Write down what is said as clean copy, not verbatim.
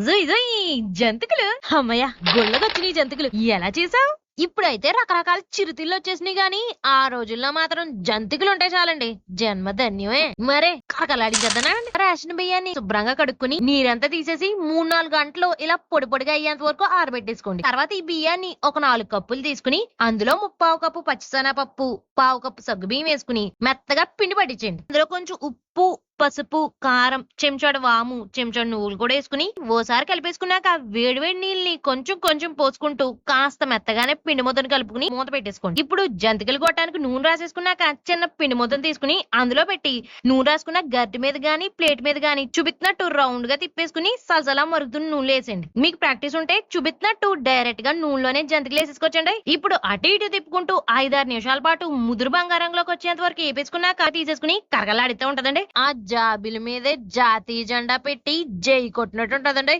జుయ్ జుయ్ జంతికలు. అమ్మయ్య, గుళ్ళకొచ్చినాయి జంతికలు. ఎలా చేసావు? ఇప్పుడైతే రకరకాల చిరుతిళ్ళు వచ్చేసినాయి గాని ఆ రోజుల్లో మాత్రం జంతికలు ఉంటే చాలండి జన్మ ధన్యమే. మరే కరకలాడించేద్దనా రేషన్ బియ్యాన్ని శుభ్రంగా కడుక్కుని నీరంతా తీసేసి 3-4 గంటలు ఇలా పొడి పొడిగా అయ్యేంత వరకు ఆరబెట్టేసుకోండి. తర్వాత ఈ బియ్యాన్ని ఒక 4 కప్పులు తీసుకుని అందులో 3/4 కప్పు పచ్చిశనగపప్పు, 1/4 కప్పు సగ్గుబియ్యం వేసుకుని మెత్తగా పిండి పట్టించండి. అందులో కొంచెం ఉప్పు, పసుపు, కారం, చెంచాడు వాము, చెంచాడు నువ్వులు కూడా వేసుకుని ఓసారి కలిపేసుకున్నాక వేడివేడి నీళ్ళని కొంచెం కొంచెం పోసుకుంటూ కాస్త మెత్తగానే పిండి ముద్దను కలుపుకుని మూత పెట్టేసుకోండి. ఇప్పుడు జంతికలు కొట్టడానికి నూనె రాసేసుకున్నాక చిన్న పిండి ముద్దను తీసుకుని అందులో పెట్టి నూనె రాసుకున్న గట్టి మీద గానీ ప్లేట్ మీద గానీ చూపిస్తున్నట్టు రౌండ్ గా తిప్పేసుకుని సలసలా మరుగుతున్న నూనె వేసేయండి. మీకు ప్రాక్టీస్ ఉంటే చూపిస్తున్నట్టు డైరెక్ట్ గా నూనెలోనే జంతికలు వేసేసుకోవచ్చండి. ఇప్పుడు అటు ఇటు తిప్పుకుంటూ 5-6 నిమిషాల పాటు ముదురు బంగారంలోకి వచ్చేంత వరకు వేపేసుకున్నాక తీసేసుకుని కరగలాడితే ఉంటదండి. ఆ జాబిల మీదే జాతీయ జెండా పెట్టి జై కొట్టినట్టు ఉంటదండి.